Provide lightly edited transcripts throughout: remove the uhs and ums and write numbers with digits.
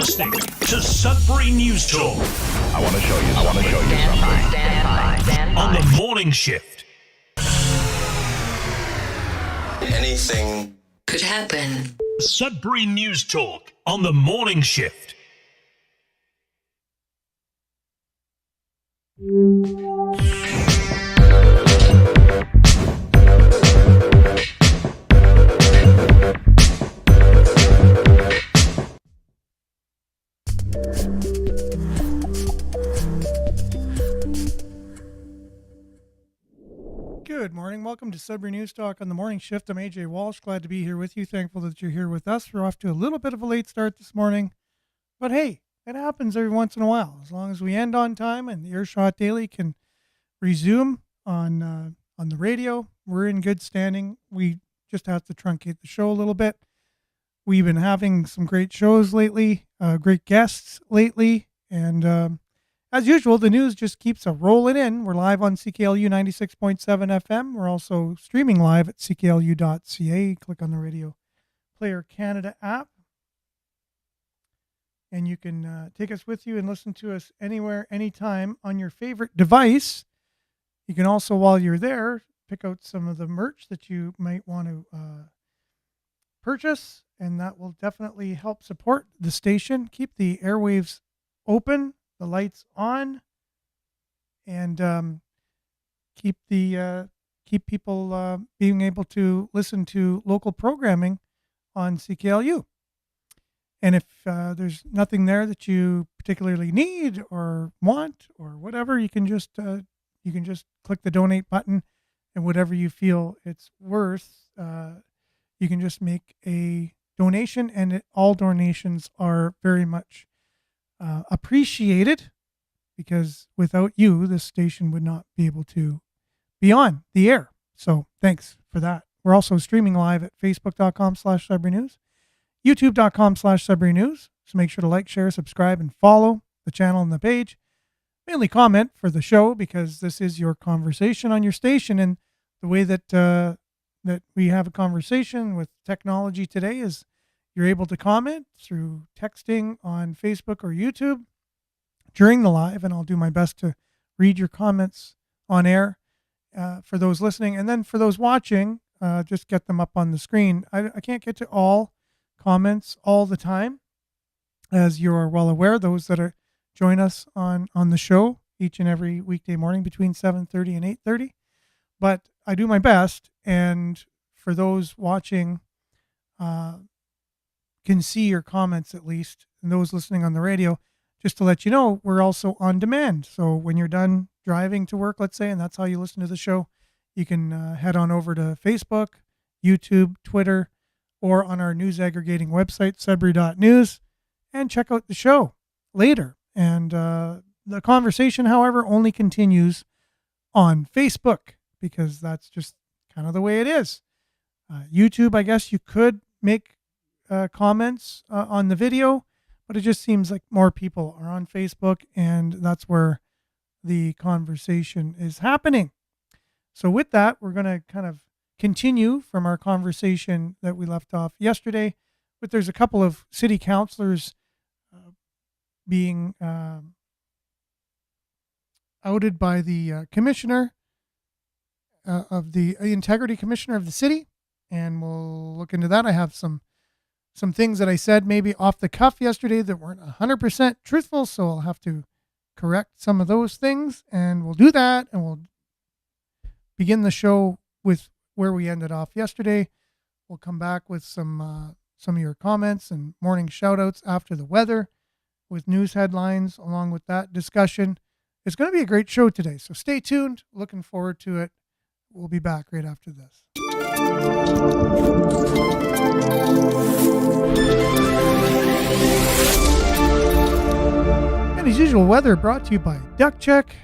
listening to Sudbury News Talk. I want to show you something. Stand by. On the morning shift. Anything could happen. Sudbury News Talk on the morning shift. Good morning. Welcome to Sudbury News Talk on the morning shift. I'm AJ Walsh. Glad to be here with you. Thankful that you're here with us. We're off to a little bit of a late start this morning, but hey, it happens every once in a while. As long as we end on time and the Earshot Daily can resume on the radio, we're in good standing. We just have to truncate the show a little bit. We've been having some great shows lately, great guests lately, and as usual, the news just keeps rolling in. We're live on CKLU 96.7 FM. We're also streaming live at cklu.ca. Click on the Radio Player Canada app. And you can take us with you and listen to us anywhere, anytime on your favorite device. You can also, while you're there, pick out some of the merch that you might want to purchase. And that will definitely help support the station. Keep the airwaves open, the lights on, and keep people being able to listen to local programming on CKLU. And if there's nothing there that you particularly need or want or whatever, you can just click the donate button, and whatever you feel it's worth, you can just make a donation, and all donations are very much appreciated, because without you, this station would not be able to be on the air. So thanks for that. We're also streaming live at facebook.com/Sudbury News, youtube.com/Sudbury News. So make sure to like, share, subscribe, and follow the channel and the page. Mainly comment for the show, because this is your conversation on your station. And the way that that we have a conversation with technology today is you're able to comment through texting on Facebook or YouTube during the live, and I'll do my best to read your comments on air for those listening. And then for those watching, just get them up on the screen. I can't get to all comments all the time, as you are well aware, those that join us on the show each and every weekday morning between 7:30 and 8:30. But I do my best, and for those watching, can see your comments at least, and those listening on the radio, just to let you know, we're also on demand. So when you're done driving to work, let's say, and that's how you listen to the show, you can head on over to Facebook, YouTube, Twitter, or on our news aggregating website, sudbury.news, and check out the show later. And the conversation, however, only continues on Facebook, because that's just kind of the way it is. YouTube, I guess you could make comments on the video, but it just seems like more people are on Facebook, and that's where the conversation is happening. So with that, we're going to kind of continue from our conversation that we left off yesterday, but there's a couple of city councillors being outed by the commissioner of the integrity commissioner of the city, and we'll look into that. I have some things that I said maybe off the cuff yesterday that weren't 100% truthful, so I'll have to correct some of those things, and we'll do that, and we'll begin the show with where we ended off yesterday. We'll come back with some of your comments and morning shout-outs after the weather with news headlines along with that discussion. It's going to be a great show today, so stay tuned. Looking forward to it. We'll be back right after this. And as usual, weather brought to you by Duck Check.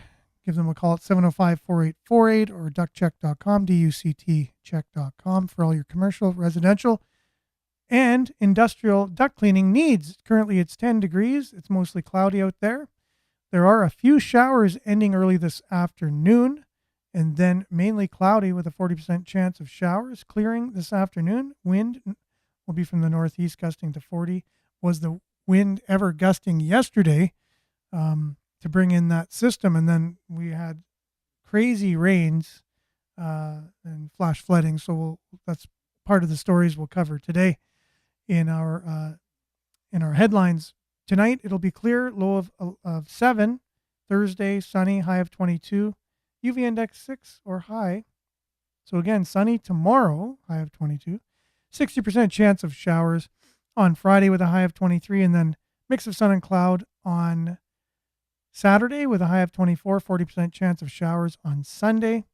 Give them a call at 705-4848 or duckcheck.com, ductcheck.com, for all your commercial, residential, and industrial duct cleaning needs. Currently it's 10 degrees. It's mostly cloudy out there. There are a few showers ending early this afternoon, and then mainly cloudy with a 40% chance of showers clearing this afternoon. Wind will be from the northeast, gusting to 40. Was the wind ever gusting yesterday to bring in that system. And then we had crazy rains and flash flooding. So that's part of the stories we'll cover today in our headlines. Tonight it'll be clear, low of 7. Thursday sunny, high of 22. UV index 6 or high. So again, sunny tomorrow, high of 22. 60% chance of showers on Friday with a high of 23, and then mix of sun and cloud on Saturday with a high of 24. 40% chance of showers on Sunday,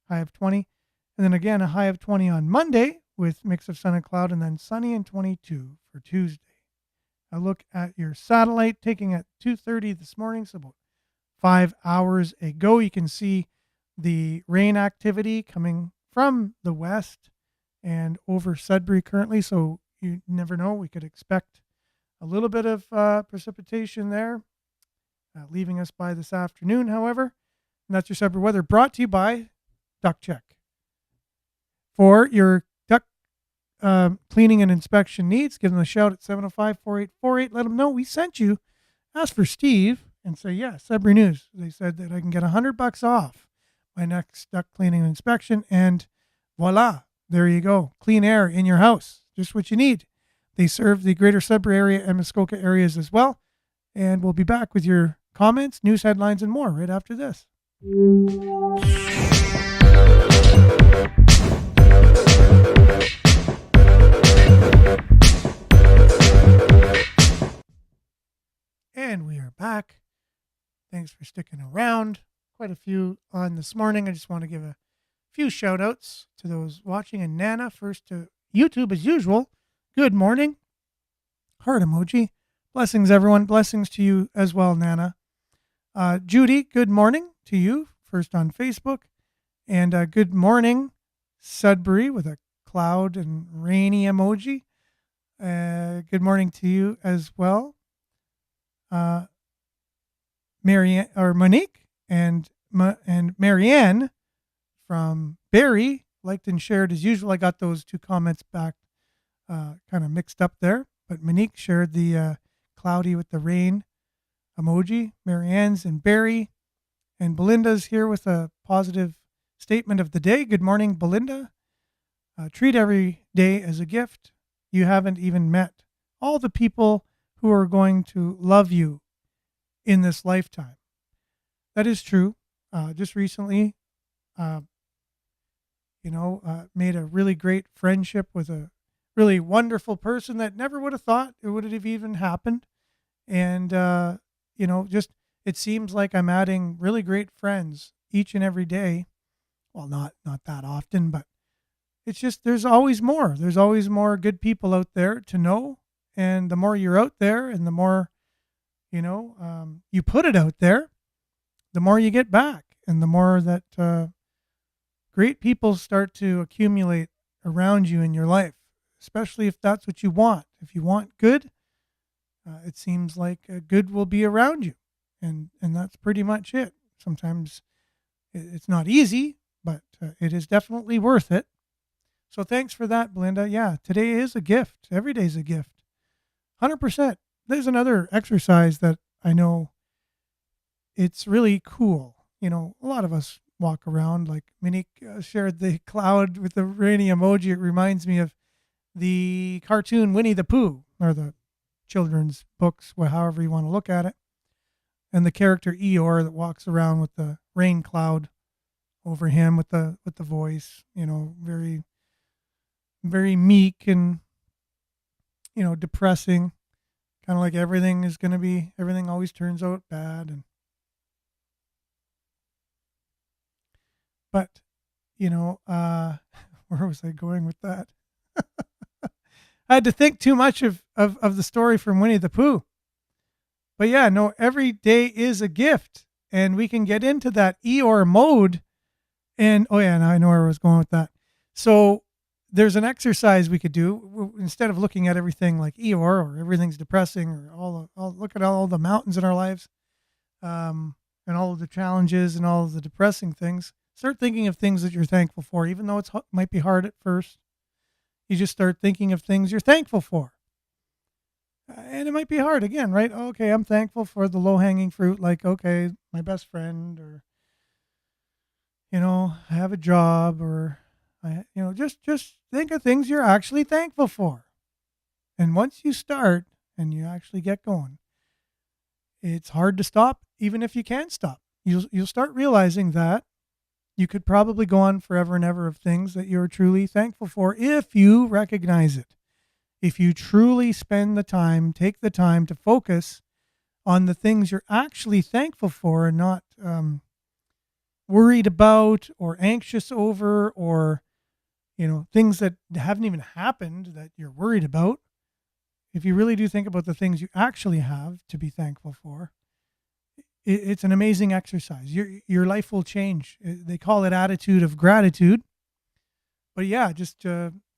high of 20, and then again a high of 20 on Monday with mix of sun and cloud, and then sunny and 22 for Tuesday. A look at your satellite, taking at 2:30 this morning, so about 5 hours ago. You can see the rain activity coming from the west and over Sudbury currently, so you never know. We could expect a little bit of precipitation there, leaving us by this afternoon, however. And that's your Sudbury weather, brought to you by Duck Check. For your duck cleaning and inspection needs, give them a shout at 705-4848. Let them know we sent you. Ask for Steve and say, yeah, Sudbury News. They said that I can get $100 off my next duck cleaning and inspection, and voila, there you go. Clean air in your house, just what you need. They serve the greater Sudbury area and Muskoka areas as well. And we'll be back with your comments, news headlines, and more right after this. And we are back. Thanks for sticking around. Quite a few on this morning. I just want to give a few shout outs to those watching. And Nana, first to YouTube as usual. Good morning. Heart emoji. Blessings, everyone. Blessings to you as well, Nana. Judy, good morning to you. First on Facebook. And good morning, Sudbury, with a cloud and rainy emoji. Good morning to you as well. Monique and Marianne from Barrie liked and shared as usual. I got those two comments back kind of mixed up there, but Monique shared the cloudy with the rain emoji. Marianne's in Barrie, and Belinda's here with a positive statement of the day. Good morning, Belinda. Treat every day as a gift. You haven't even met all the people who are going to love you in this lifetime. That is true. Just recently, made a really great friendship with a really wonderful person that never would have thought it would have even happened. And, just it seems like I'm adding really great friends each and every day. Well, not that often, but it's just there's always more. There's always more good people out there to know. And the more you're out there and the more, you put it out there, the more you get back, and the more that great people start to accumulate around you in your life, especially if that's what you want. If you want good, it seems like good will be around you, and that's pretty much it. Sometimes it's not easy, but it is definitely worth it. So thanks for that, Belinda. Yeah, today is a gift. Every day's a gift. 100%. There's another exercise that I know it's really cool. A lot of us walk around, like Monique shared the cloud with the rainy emoji. It reminds me of the cartoon Winnie the Pooh, or the children's books, however you want to look at it. And the character Eeyore that walks around with the rain cloud over him with the voice, very, very meek and, depressing. Kind of like everything always turns out bad. But, where was I going with that? I had to think too much of the story from Winnie the Pooh. But yeah, no, every day is a gift, and we can get into that Eeyore mode. And, now I know where I was going with that. So there's an exercise we could do instead of looking at everything like Eeyore, or everything's depressing, or look at all the mountains in our lives, and all of the challenges and all of the depressing things. Start thinking of things that you're thankful for, even though it might be hard at first. You just start thinking of things you're thankful for. And it might be hard again, right? Okay, I'm thankful for the low-hanging fruit, like, okay, my best friend, or, I have a job, or just think of things you're actually thankful for. And once you start and you actually get going, it's hard to stop, even if you can stop. You'll start realizing that you could probably go on forever and ever of things that you're truly thankful for if you recognize it. If you truly spend the time, take the time to focus on the things you're actually thankful for, and not worried about or anxious over, or things that haven't even happened that you're worried about. If you really do think about the things you actually have to be thankful for, it's an amazing exercise. Your life will change. They call it attitude of gratitude. But yeah, just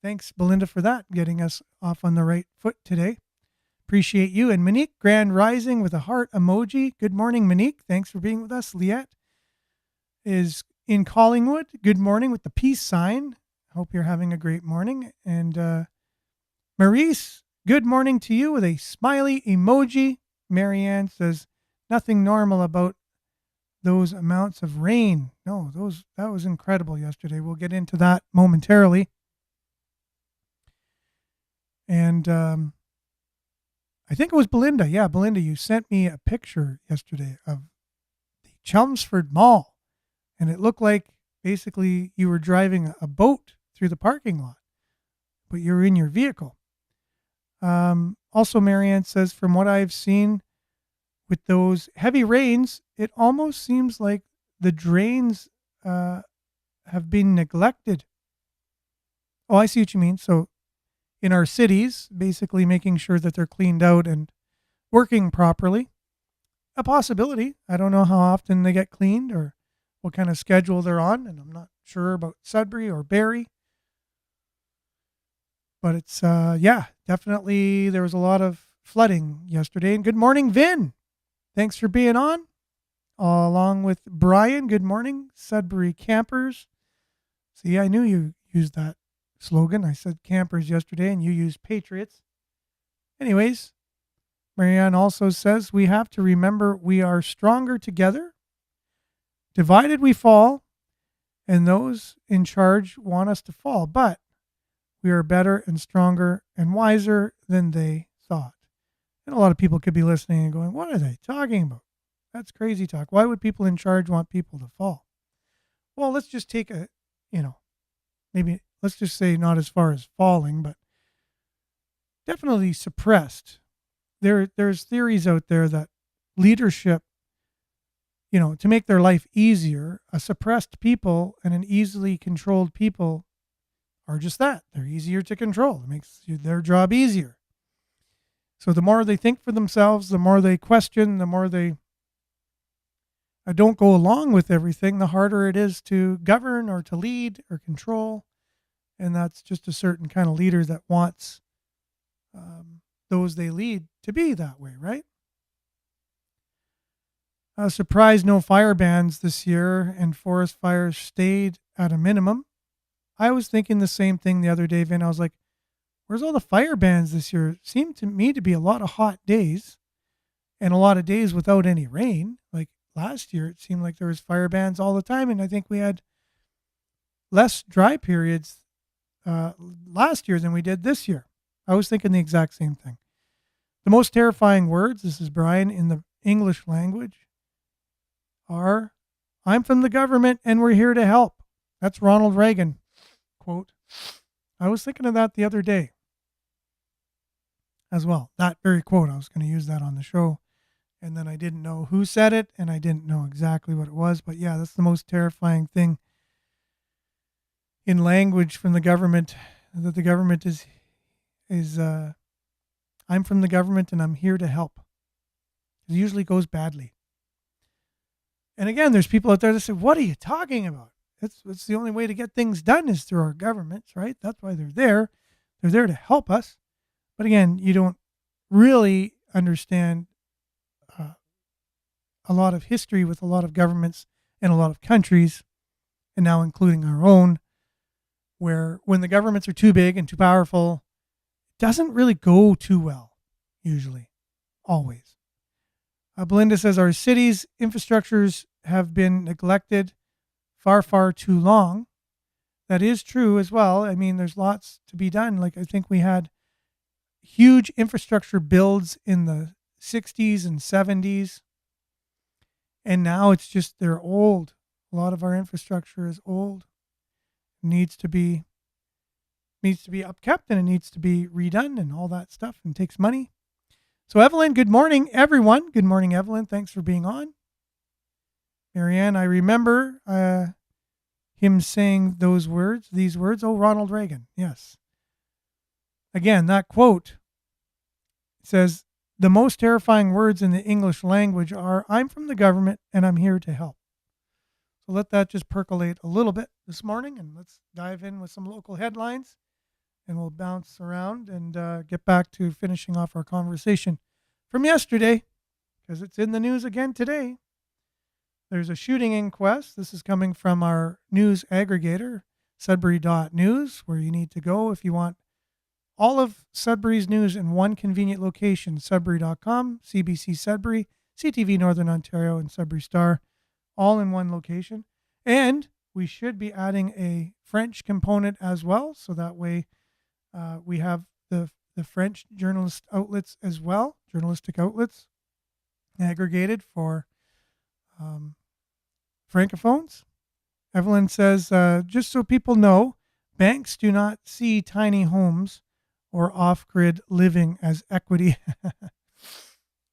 thanks, Belinda, for that, getting us off on the right foot today. Appreciate you. And Monique, Grand Rising with a heart emoji. Good morning, Monique. Thanks for being with us. Liette is in Collingwood. Good morning with the peace sign. Hope you're having a great morning. And Maurice, good morning to you with a smiley emoji. Marianne says, nothing normal about those amounts of rain. No, that was incredible yesterday. We'll get into that momentarily. And I think it was Belinda. Yeah, Belinda, you sent me a picture yesterday of the Chelmsford Mall, and it looked like basically you were driving a boat through the parking lot, but you were in your vehicle. Also, Marianne says, from what I've seen with those heavy rains, it almost seems like the drains have been neglected. Oh, I see what you mean. So in our cities, basically making sure that they're cleaned out and working properly. A possibility. I don't know how often they get cleaned or what kind of schedule they're on, and I'm not sure about Sudbury or Barrie. But it's, definitely there was a lot of flooding yesterday. And good morning, Vin. Thanks for being on. Along with Brian, good morning, Sudbury Campers. See, I knew you used that slogan. I said campers yesterday and you used patriots. Anyways, Marianne also says we have to remember we are stronger together. Divided we fall, and those in charge want us to fall, but we are better and stronger and wiser than they thought. And a lot of people could be listening and going, what are they talking about? That's crazy talk. Why would people in charge want people to fall? Well, let's just take maybe let's just say not as far as falling, but definitely suppressed. There's theories out there that leadership, to make their life easier, a suppressed people and an easily controlled people are just that. They're easier to control. It makes their job easier. So the more they think for themselves, the more they question, the more they don't go along with everything, the harder it is to govern or to lead or control. And that's just a certain kind of leader that wants those they lead to be that way, right? Surprised no fire bans this year, and forest fires stayed at a minimum. I was thinking the same thing the other day, Vin. I was like, where's all the fire bans this year? It seemed to me to be a lot of hot days and a lot of days without any rain. Like last year, it seemed like there was fire bans all the time, and I think we had less dry periods last year than we did this year. I was thinking the exact same thing. The most terrifying words, this is Brian, in the English language are, I'm from the government and we're here to help. That's Ronald Reagan quote. I was thinking of that the other day as well. That very quote, I was going to use that on the show. And then I didn't know who said it and I didn't know exactly what it was. But yeah, that's the most terrifying thing in language from the government, that the government is I'm from the government and I'm here to help. It usually goes badly. And again, there's people out there that say, what are you talking about? It's the only way to get things done is through our governments, right? That's why they're there. They're there to help us. But again, you don't really understand a lot of history with a lot of governments and a lot of countries, and now including our own, where when the governments are too big and too powerful, it doesn't really go too well. usually, always. Belinda says our cities' infrastructures have been neglected far, far too long. That is true as well. I mean, there's lots to be done. Like, I think we had huge infrastructure builds in the 60s and 70s. And now it's just, they're old. A lot of our infrastructure is old. It needs to be upkept, and it needs to be redone and all that stuff, and takes money. So Evelyn, good morning, everyone. Good morning, Evelyn. Thanks for being on. Marianne, I remember him saying these words. Oh, Ronald Reagan. Yes. Again, that quote says, the most terrifying words in the English language are, I'm from the government and I'm here to help. So let that just percolate a little bit this morning, and let's dive in with some local headlines, and we'll bounce around and get back to finishing off our conversation from yesterday, because it's in the news again today. There's a shooting inquest. This is coming from our news aggregator, Sudbury.news, where you need to go if you want all of Sudbury's news in one convenient location, Sudbury.com, CBC Sudbury, CTV Northern Ontario, and Sudbury Star, all in one location. And we should be adding a French component as well, so that way we have the French journalistic outlets as well, aggregated for francophones. Evelyn says, just so people know, banks do not see tiny homes or off-grid living as equity.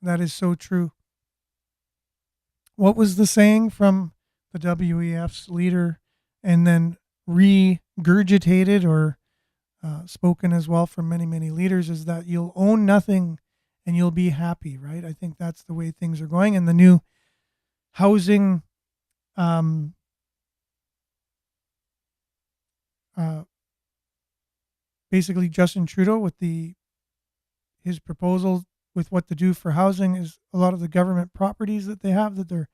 That is so true. What was the saying from the WEF's leader, and then regurgitated or spoken as well from many, many leaders, is that you'll own nothing and you'll be happy, right? I think that's the way things are going. And the new housing basically Justin Trudeau with his proposal with what to do for housing is a lot of the government properties that they have that they're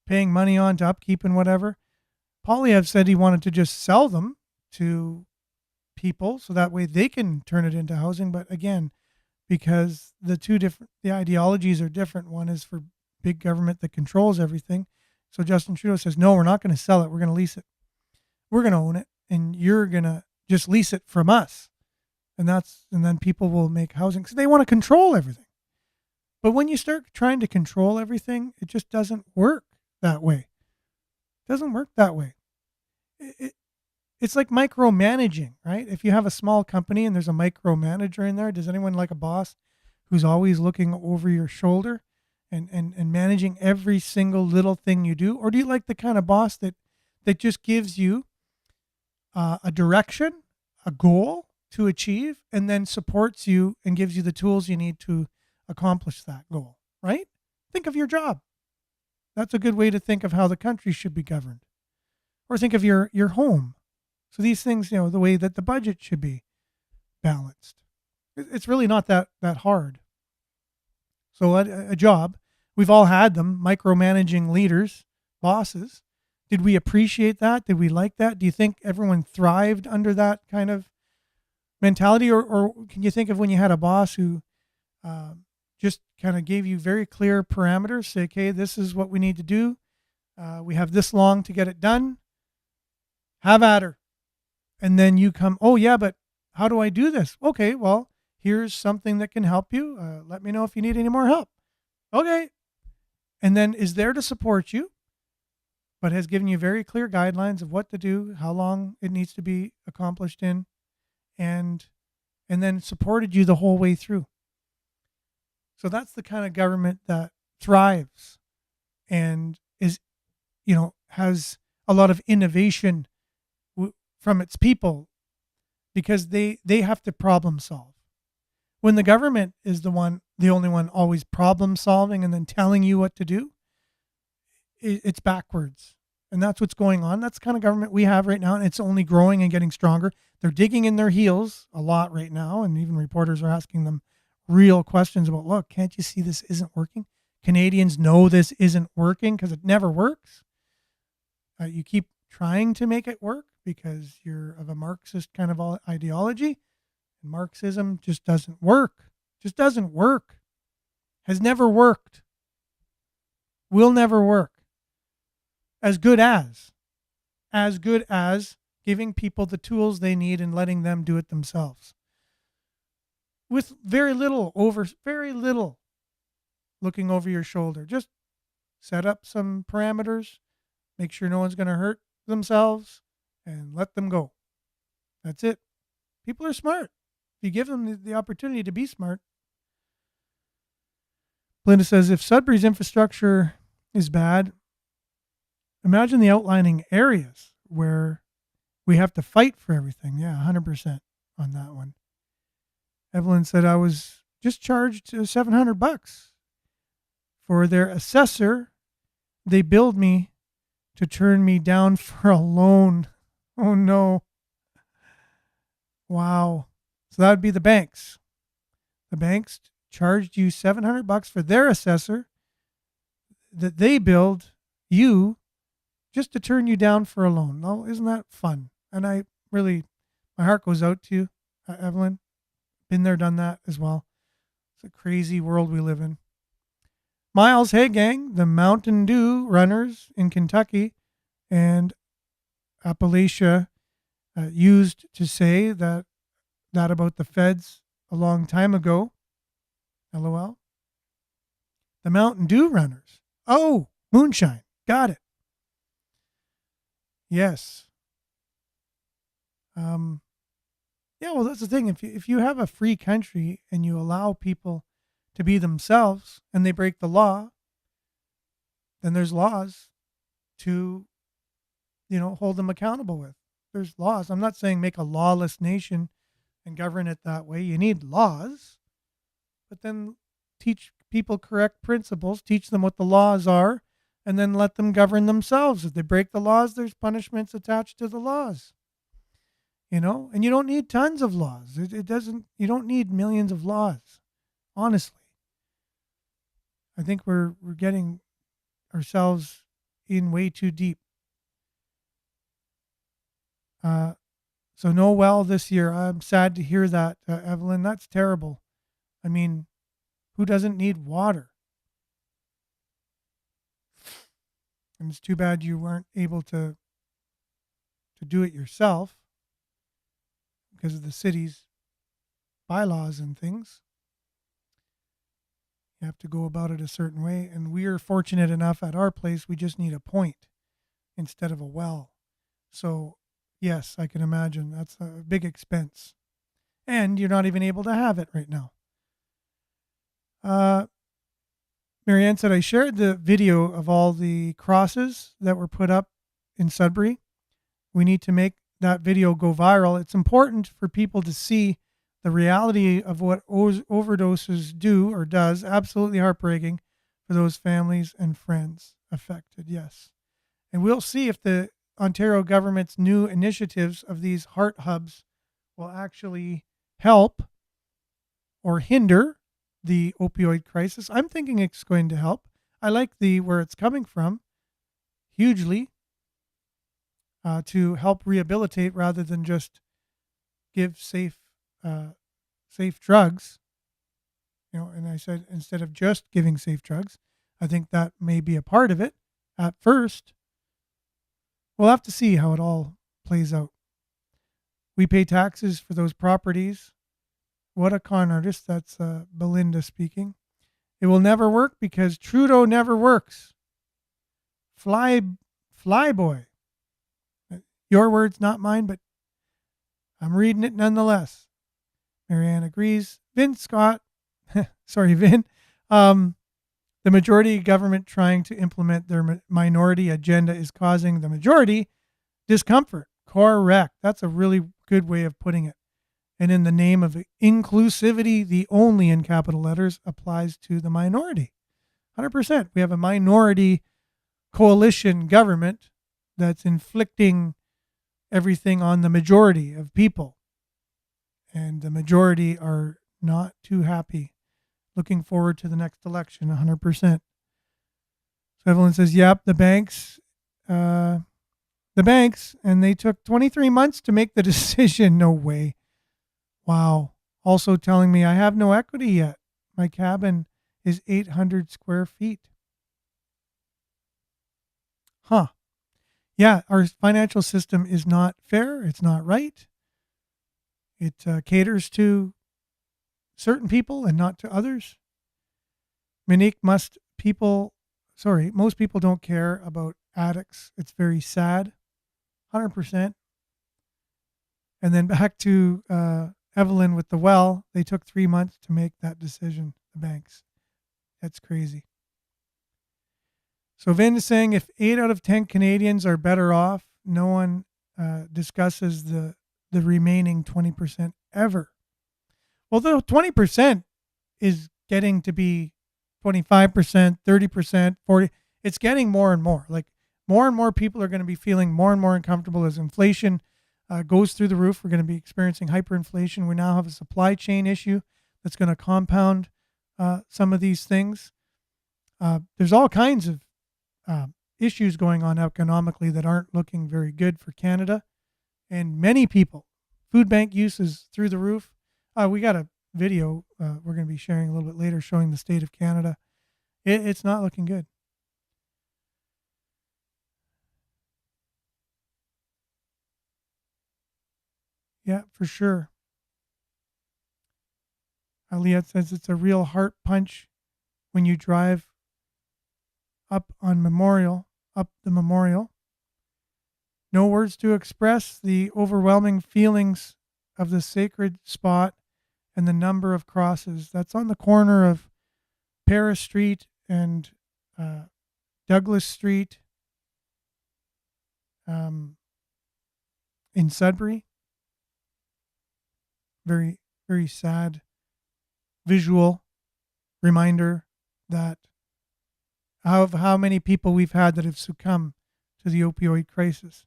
paying money on to upkeep and whatever. Poilievre said he wanted to just sell them to people so that way they can turn it into housing. But again, because the ideologies are different. One is for big government that controls everything. So Justin Trudeau says, no, we're not going to sell it. We're going to lease it. We're going to own it, and you're going to just lease it from us. And then people will make housing because they want to control everything. But when you start trying to control everything, it just doesn't work that way. It doesn't work that way. It's like micromanaging, right? If you have a small company and there's a micromanager in there, does anyone like a boss who's always looking over your shoulder and managing every single little thing you do? Or do you like the kind of boss that just gives you a direction, a goal to achieve, and then supports you and gives you the tools you need to accomplish that goal, right? Think of your job. That's a good way to think of how the country should be governed. Or think of your home. So these things, the way that the budget should be balanced. It's really not that hard. So a job, we've all had them, micromanaging leaders, bosses. Did we appreciate that? Did we like that? Do you think everyone thrived under that kind of mentality? Or can you think of when you had a boss who just kind of gave you very clear parameters, say, okay, this is what we need to do. We have this long to get it done. Have at her. And then you come, oh yeah, but how do I do this? Okay, well, here's something that can help you. Let me know if you need any more help. Okay. And then is there to support you, but has given you very clear guidelines of what to do, how long it needs to be accomplished in, and then supported you the whole way through. So that's the kind of government that thrives and is, has a lot of innovation from its people, because they have to problem solve. When the government is the only one always problem solving and then telling you what to do, it's backwards. And that's what's going on. That's the kind of government we have right now, and it's only growing and getting stronger. They're digging in their heels a lot right now, and even reporters are asking them real questions about, look, can't you see this isn't working? Canadians know this isn't working because it never works. You keep trying to make it work because you're of a Marxist kind of ideology, and Marxism just doesn't work. Just doesn't work. has never worked, will never work as good as giving people the tools they need and letting them do it themselves. With very little looking over your shoulder. Just set up some parameters, make sure no one's going to hurt themselves, and let them go. That's it. People are smart. If you give them the opportunity to be smart. Belinda says, if Sudbury's infrastructure is bad, imagine the outlining areas where we have to fight for everything. Yeah, 100% on that one. Evelyn said, I was just charged $700 for their assessor. They billed me to turn me down for a loan. Oh, no. Wow. So that would be the banks. The banks charged you $700 for their assessor that they billed you just to turn you down for a loan. Oh, isn't that fun? And my heart goes out to you, Evelyn. Been there, done that as well. It's a crazy world we live in. Miles, hey gang, the Mountain Dew runners in Kentucky and Appalachia used to say that about the feds a long time ago. LOL. The Mountain Dew runners. Oh, moonshine. Got it. Yes. Yeah, well, that's the thing. If you have a free country and you allow people to be themselves and they break the law, then there's laws to, hold them accountable with. There's laws. I'm not saying make a lawless nation and govern it that way. You need laws, but then teach people correct principles, teach them what the laws are, and then let them govern themselves. If they break the laws, there's punishments attached to the laws. And you don't need tons of laws. You don't need millions of laws, honestly. I think we're getting ourselves in way too deep. So no well this year. I'm sad to hear that, Evelyn. That's terrible. I mean, who doesn't need water? And it's too bad you weren't able to do it yourself because of the city's bylaws and things. You have to go about it a certain way. And we are fortunate enough at our place, we just need a point instead of a well. So, yes, I can imagine that's a big expense. And you're not even able to have it right now. Marianne said, I shared the video of all the crosses that were put up in Sudbury. We need to make that video go viral. It's important for people to see the reality of what overdoses do or does. Absolutely heartbreaking for those families and friends affected. Yes. And we'll see if the Ontario government's new initiatives of these heart hubs will actually help or hinder the opioid crisis. I'm thinking it's going to help. I like where it's coming from hugely to help rehabilitate rather than just give safe drugs. And I said instead of just giving safe drugs, I think that may be a part of it at first. We'll have to see how it all plays out. We pay taxes for those properties. What a con artist. That's Belinda speaking. It will never work because Trudeau never works. Flyboy. Your words, not mine, but I'm reading it nonetheless. Marianne agrees. Vin Scott. Sorry, Vin. The majority government trying to implement their minority agenda is causing the majority discomfort. Correct. That's a really good way of putting it. And in the name of inclusivity, the only in capital letters applies to the minority. 100%. We have a minority coalition government that's inflicting everything on the majority of people. And the majority are not too happy. Looking forward to the next election, 100%. So Evelyn says, yep, the banks, and they took 23 months to make the decision. No way. Wow. Also telling me I have no equity yet. My cabin is 800 square feet. Huh. Yeah, our financial system is not fair. It's not right. It caters to certain people and not to others. Monique, most people don't care about addicts. It's very sad. 100%. And then back to Evelyn with the well, they took 3 months to make that decision, the banks. That's crazy. So Vin is saying if 8 out of 10 Canadians are better off, no one discusses the remaining 20% ever. Well, the 20% is getting to be 25%, 30%, 40%. It's getting more and more. Like more and more people are going to be feeling more and more uncomfortable as inflation goes through the roof. We're going to be experiencing hyperinflation. We now have a supply chain issue that's going to compound some of these things. There's all kinds of issues going on economically that aren't looking very good for Canada. And many people, food bank use is through the roof. We got a video we're going to be sharing a little bit later showing the state of Canada. It's not looking good. Yeah, for sure. Aliette says it's a real heart punch when you drive up the memorial. No words to express the overwhelming feelings of the sacred spot and the number of crosses. That's on the corner of Paris Street and Douglas Street in Sudbury. Very, very sad visual reminder that of how many people we've had that have succumbed to the opioid crisis.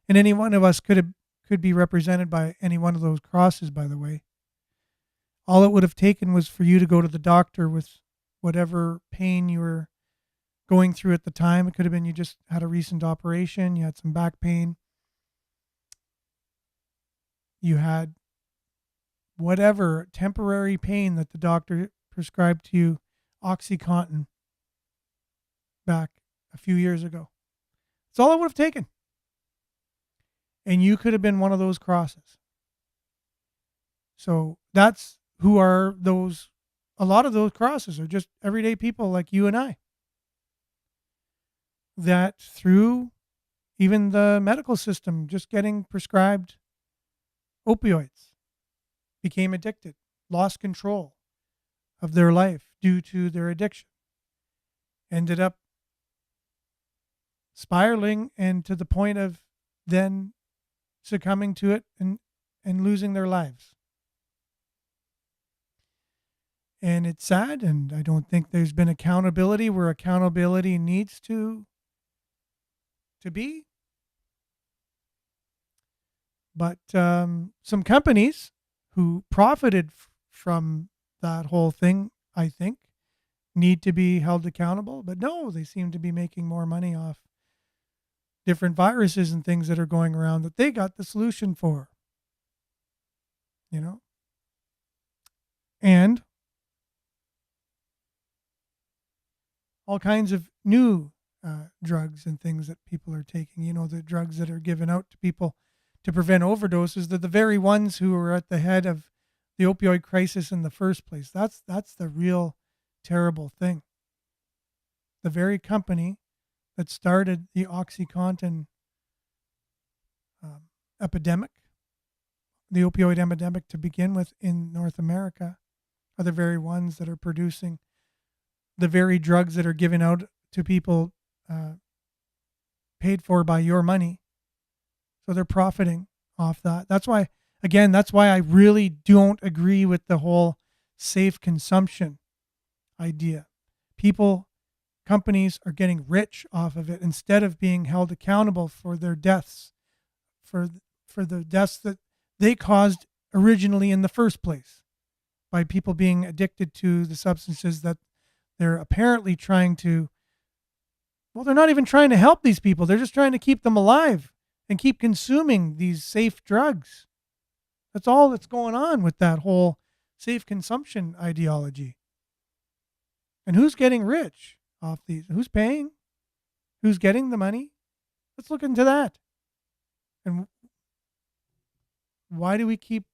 And any one of us could be represented by any one of those crosses, by the way. All it would have taken was for you to go to the doctor with whatever pain you were going through at the time. It could have been you just had a recent operation, you had some back pain, you had whatever temporary pain that the doctor prescribed to you, OxyContin, back a few years ago. That's all it would have taken. And you could have been one of those crosses. So that's who are those. A lot of those crosses are just everyday people like you and I that through even the medical system, just getting prescribed opioids, became addicted, lost control of their life due to their addiction, ended up spiraling and to the point of then succumbing to it and losing their lives. And it's sad, and I don't think there's been accountability where accountability needs to be. But some companies who profited from that whole thing, I think, need to be held accountable. But no, they seem to be making more money off different viruses and things that are going around that they got the solution for. You know? And all kinds of new drugs and things that people are taking. You know, the drugs that are given out to people to prevent overdoses. They're the very ones who are at the head of the opioid crisis in the first place. That's the real terrible thing. The very company that started the OxyContin epidemic, the opioid epidemic to begin with in North America, are the very ones that are producing the very drugs that are given out to people paid for by your money. So they're profiting off that. That's why I really don't agree with the whole safe consumption idea. Companies are getting rich off of it instead of being held accountable for their deaths, for the deaths that they caused originally in the first place by people being addicted to the substances that they're apparently trying to, well, they're not even trying to help these people. They're just trying to keep them alive and keep consuming these safe drugs. That's all that's going on with that whole safe consumption ideology. And who's getting rich off these? Who's paying? Who's getting the money? Let's look into that. And why do we keep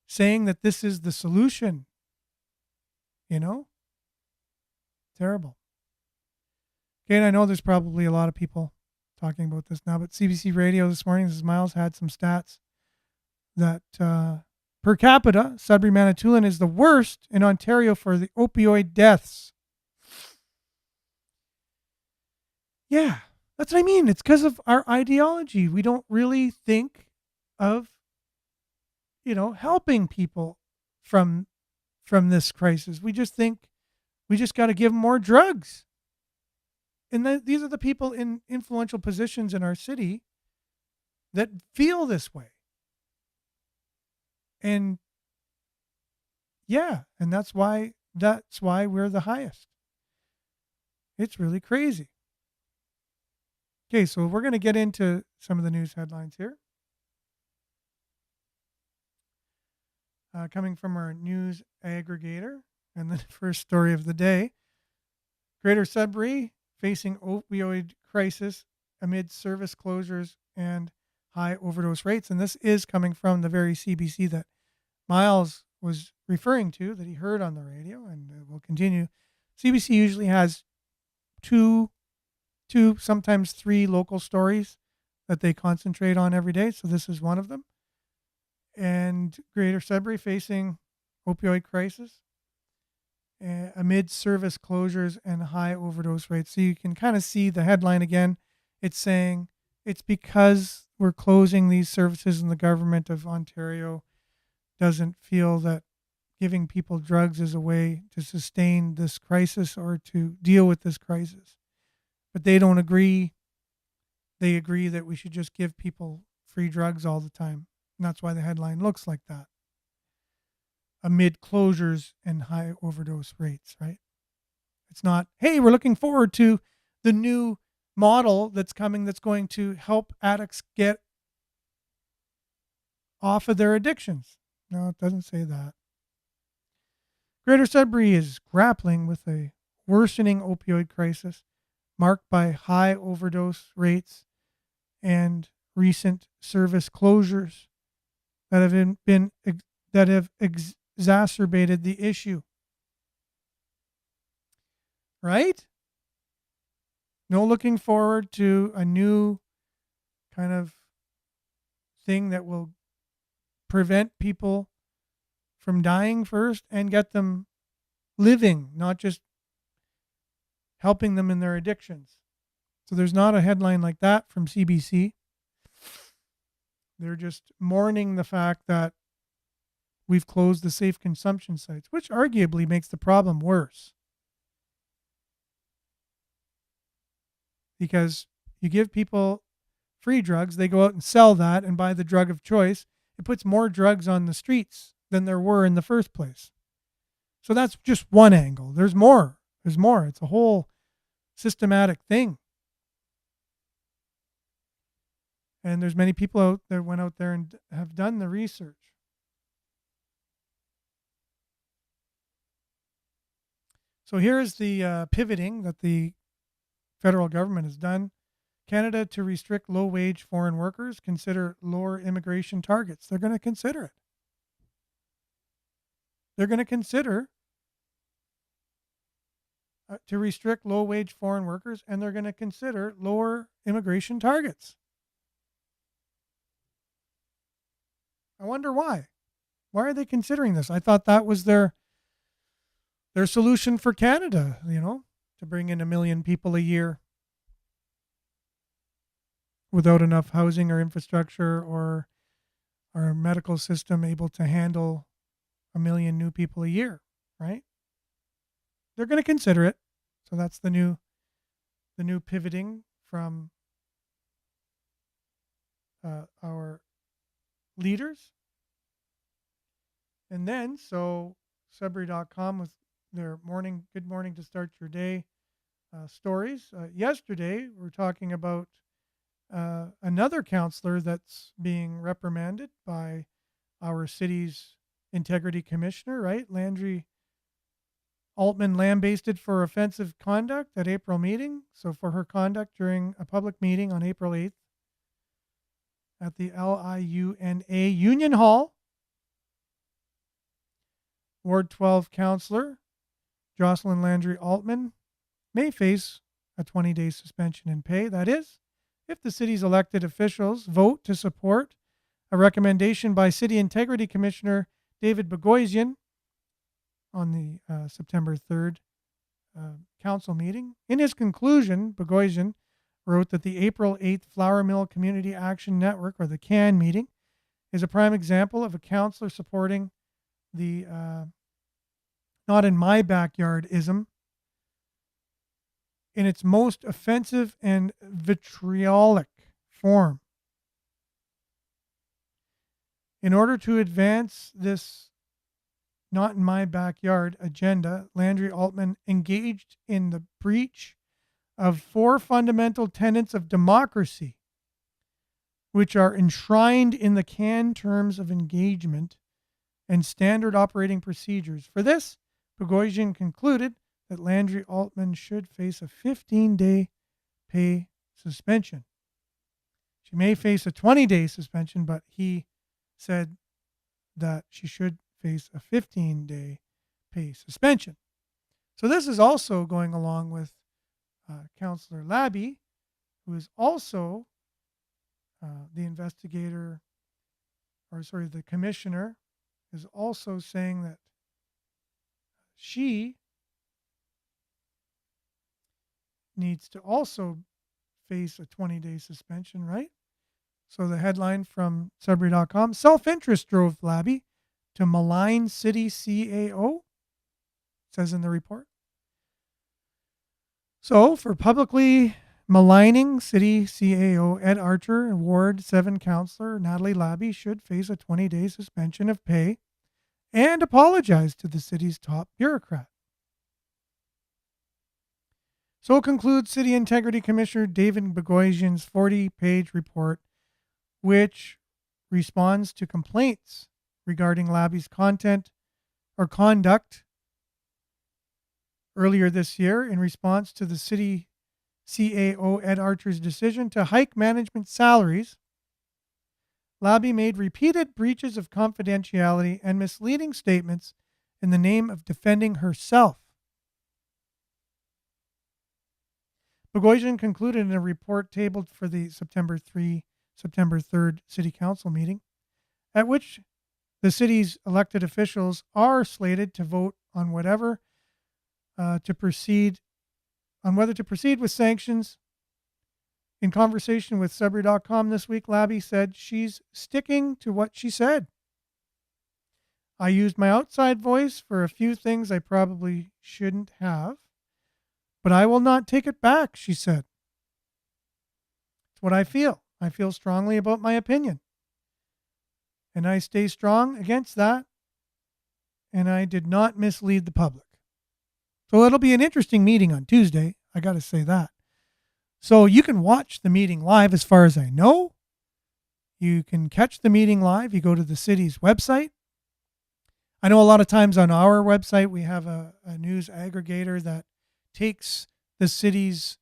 saying that this is the solution? You know? Terrible. Okay, and I know there's probably a lot of people talking about this now, but CBC Radio this morning, this is Miles, had some stats that per capita, Sudbury, Manitoulin is the worst in Ontario for the opioid deaths. Yeah, that's what I mean. It's because of our ideology. We don't really think of, helping people from this crisis. We just think we just got to give them more drugs. And these are the people in influential positions in our city that feel this way. And yeah, and that's why we're the highest. It's really crazy. Okay, so we're going to get into some of the news headlines here. Coming from our news aggregator, and the first story of the day. Greater Sudbury facing opioid crisis amid service closures and high overdose rates. And this is coming from the very CBC that Miles was referring to, that he heard on the radio, and will continue. CBC usually has two, sometimes three local stories that they concentrate on every day. So this is one of them. And Greater Sudbury facing opioid crisis amid service closures and high overdose rates. So you can kind of see the headline again. It's saying it's because we're closing these services and the government of Ontario doesn't feel that giving people drugs is a way to sustain this crisis or to deal with this crisis. But they don't agree. They agree that we should just give people free drugs all the time. And that's why the headline looks like that. Amid closures and high overdose rates, right? It's not, hey, we're looking forward to the new model that's coming that's going to help addicts get off of their addictions. No, it doesn't say that. Greater Sudbury is grappling with a worsening opioid crisis marked by high overdose rates and recent service closures that have exacerbated the issue. Right? No looking forward to a new kind of thing that will prevent people from dying first and get them living, not just helping them in their addictions. So there's not a headline like that from CBC. They're just mourning the fact that we've closed the safe consumption sites, which arguably makes the problem worse. Because you give people free drugs, they go out and sell that and buy the drug of choice. It puts more drugs on the streets than there were in the first place. So that's just one angle. There's more. It's a whole systematic thing. And there's many people out there went out there and have done the research. So here's the pivoting that the federal government has done. Canada to restrict low-wage foreign workers, consider lower immigration targets. They're going to consider it. They're going to consider to restrict low-wage foreign workers, and they're going to consider lower immigration targets. I wonder why. Why are they considering this? I thought that was their solution for Canada, to bring in 1 million people a year without enough housing or infrastructure or our medical system able to handle 1 million new people a year, right? They're going to consider it. So that's the new pivoting from our leaders. And then, so Sudbury.com with their good morning to start your day stories. Yesterday, we're talking about another counselor that's being reprimanded by our city's integrity commissioner, right? Landry Altman lambasted for offensive conduct at April meeting. So for her conduct during a public meeting on April 8th at the LIUNA Union Hall, Ward 12 Councillor Jocelyn Landry Altman may face a 20-day suspension in pay. That is, if the city's elected officials vote to support a recommendation by City Integrity Commissioner David Boghossian on the September 3rd council meeting. In his conclusion, Boghossian wrote that the April 8th Flour Mill Community Action Network, or the CAN meeting, is a prime example of a councillor supporting the not in my backyard ism in its most offensive and vitriolic form. In order to advance this not in my backyard agenda, Landry Altman engaged in the breach of 4 fundamental tenets of democracy, which are enshrined in the CAN terms of engagement and standard operating procedures. For this, Boghossian concluded that Landry Altman should face a 15-day pay suspension. She may face a 20-day suspension, but he said that she should face a 15-day pay suspension. So this is also going along with Councillor Labby, who is also the commissioner, is also saying that she needs to also face a 20-day suspension, right? So the headline from Sudbury.com, self-interest drove Labby to malign city CAO, says in the report. So for publicly maligning city CAO Ed Archer and Ward 7 councillor Natalie Labby should face a 20-day suspension of pay and apologize to the city's top bureaucrat. So concludes City Integrity Commissioner David Boghossian's 40-page report, which responds to complaints regarding Labby's content or conduct earlier this year in response to the city CAO Ed Archer's decision to hike management salaries. Labby made repeated breaches of confidentiality and misleading statements in the name of defending herself. Boghossian concluded in a report tabled for the September 3rd City Council meeting, at which the city's elected officials are slated to vote on whether to proceed with sanctions. In conversation with Sudbury.com this week, Labby said she's sticking to what she said. I used my outside voice for a few things I probably shouldn't have, but I will not take it back, she said. It's what I feel. I feel strongly about my opinion. And I stay strong against that. And I did not mislead the public. So it'll be an interesting meeting on Tuesday. I got to say that. So you can watch the meeting live as far as I know. You can catch the meeting live. You go to the city's website. I know a lot of times on our website we have a news aggregator that takes the city's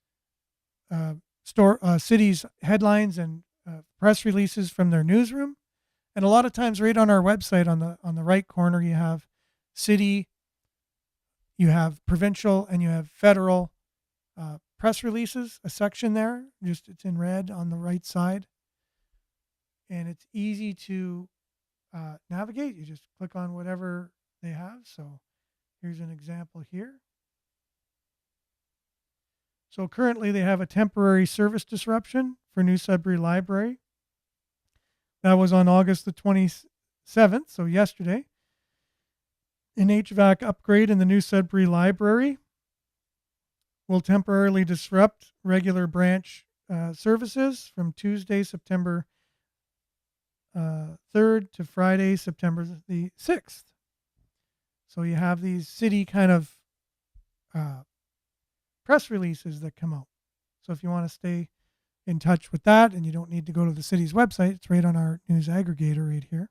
city's headlines and press releases from their newsroom. And a lot of times right on our website on the right corner you have city, you have provincial, and you have federal press releases, a section there. It's in red on the right side. And it's easy to navigate. You just click on whatever they have. So here's an example here. So currently they have a temporary service disruption for New Sudbury Library. That was on August the 27th, so yesterday. An HVAC upgrade in the New Sudbury Library will temporarily disrupt regular branch services from Tuesday, September 3rd to Friday, September the 6th. So you have these city kind of press releases that come out. So if you want to stay in touch with that and you don't need to go to the city's website, it's right on our news aggregator right here.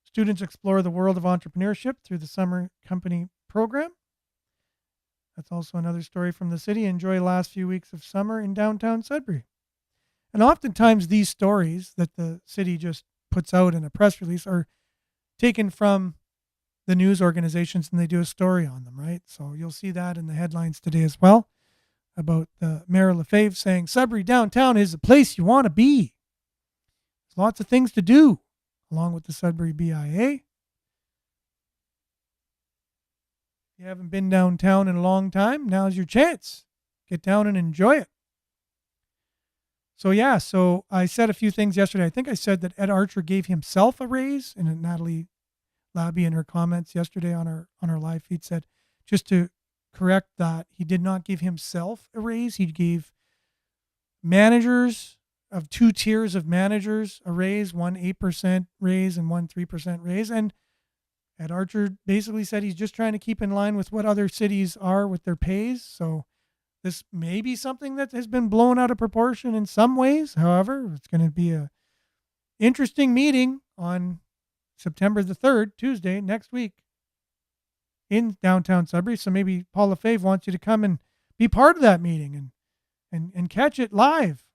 Students explore the world of entrepreneurship through the summer company program. That's also another story from the city. Enjoy the last few weeks of summer in downtown Sudbury. And oftentimes these stories that the city just puts out in a press release are taken from the news organizations and they do a story on them, right? So you'll see that in the headlines today as well about Mayor Lefebvre saying Sudbury downtown is the place you want to be. There's lots of things to do along with the Sudbury BIA. If you haven't been downtown in a long time, now's your chance. Get down and enjoy it. So I said a few things yesterday. I think I said that Ed Archer gave himself a raise, and Natalie Labby in her comments yesterday on our live feed said, just to correct that, he did not give himself a raise. He gave managers of 2 tiers of managers a raise, one 8% raise and one 3% raise. And Ed Archer basically said he's just trying to keep in line with what other cities are with their pays. So this may be something that has been blown out of proportion in some ways. However, it's going to be a interesting meeting on September the 3rd, Tuesday, next week in downtown Sudbury. So maybe Paul Lefebvre wants you to come and be part of that meeting and catch it live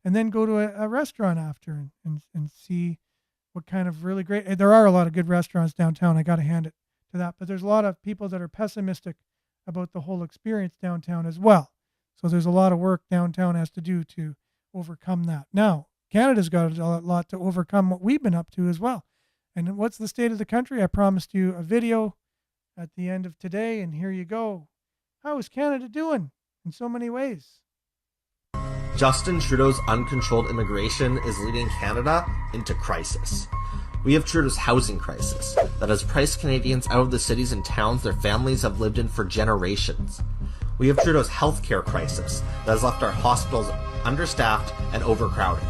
and then go to a restaurant after and see what kind of really great, there are a lot of good restaurants downtown. I got to hand it to that, but there's a lot of people that are pessimistic about the whole experience downtown as well. So there's a lot of work downtown has to do to overcome that. Now, Canada's got a lot to overcome what we've been up to as well. And what's the state of the country? I promised you a video at the end of today, and here you go. How is Canada doing in so many ways? Justin Trudeau's uncontrolled immigration is leading Canada into crisis. We have Trudeau's housing crisis that has priced Canadians out of the cities and towns their families have lived in for generations. We have Trudeau's healthcare crisis that has left our hospitals understaffed and overcrowded.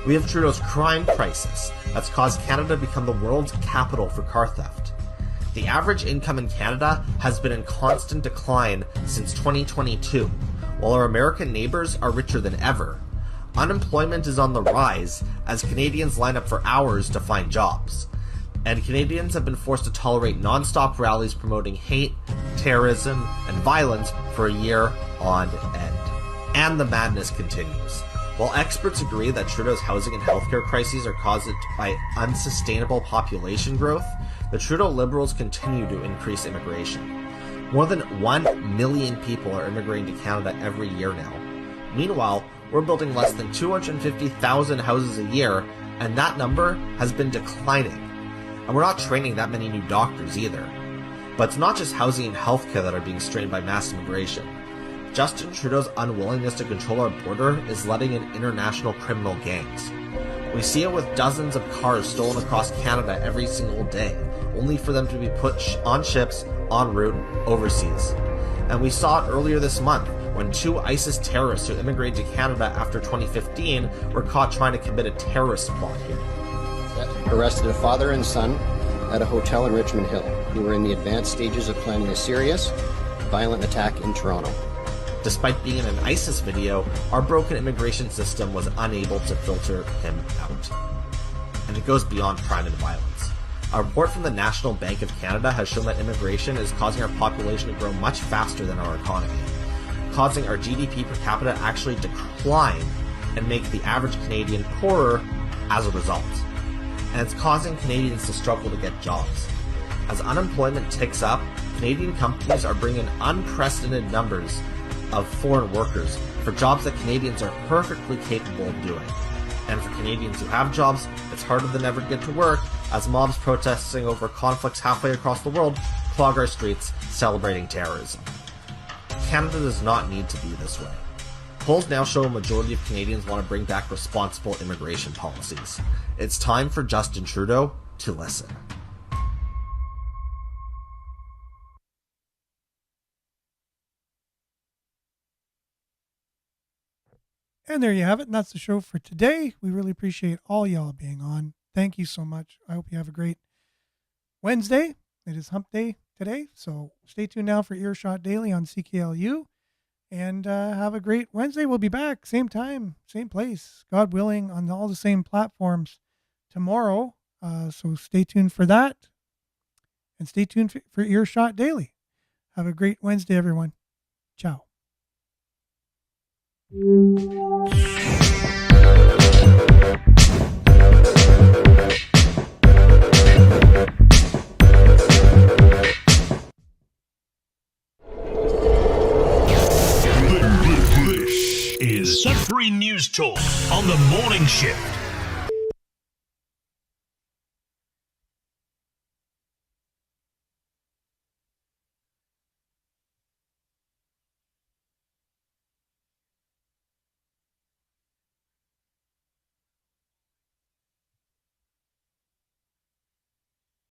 We have Trudeau's crime crisis that's caused Canada to become the world's capital for car theft. The average income in Canada has been in constant decline since 2022, while our American neighbors are richer than ever. Unemployment is on the rise as Canadians line up for hours to find jobs. And Canadians have been forced to tolerate non-stop rallies promoting hate, terrorism, and violence for a year on end. And the madness continues. While experts agree that Trudeau's housing and healthcare crises are caused by unsustainable population growth, the Trudeau Liberals continue to increase immigration. More than 1 million people are immigrating to Canada every year now. Meanwhile, we're building less than 250,000 houses a year, and that number has been declining. And we're not training that many new doctors either. But it's not just housing and healthcare that are being strained by mass immigration. Justin Trudeau's unwillingness to control our border is letting in international criminal gangs. We see it with dozens of cars stolen across Canada every single day, only for them to be put on ships en route overseas. And we saw it earlier this month when 2 ISIS terrorists who immigrated to Canada after 2015 were caught trying to commit a terrorist plot here. Arrested a father and son at a hotel in Richmond Hill who were in the advanced stages of planning a serious, violent attack in Toronto. Despite being in an ISIS video, our broken immigration system was unable to filter him out. And it goes beyond crime and violence. A report from the National Bank of Canada has shown that immigration is causing our population to grow much faster than our economy, causing our GDP per capita to actually decline and make the average Canadian poorer as a result. And it's causing Canadians to struggle to get jobs. As unemployment ticks up, Canadian companies are bringing unprecedented numbers of foreign workers for jobs that Canadians are perfectly capable of doing. And for Canadians who have jobs, it's harder than ever to get to work as mobs protesting over conflicts halfway across the world clog our streets celebrating terrorism. Canada does not need to be this way. Polls now show a majority of Canadians want to bring back responsible immigration policies. It's time for Justin Trudeau to listen. And there you have it. And that's the show for today. We really appreciate all y'all being on. Thank you so much. I hope you have a great Wednesday. It is hump day today. So stay tuned now for Earshot Daily on CKLU. And have a great Wednesday. We'll be back same time, same place, God willing, on all the same platforms tomorrow. So stay tuned for that. And stay tuned for Earshot Daily. Have a great Wednesday, everyone. Ciao. This is Sudbury News Talk on the morning shift.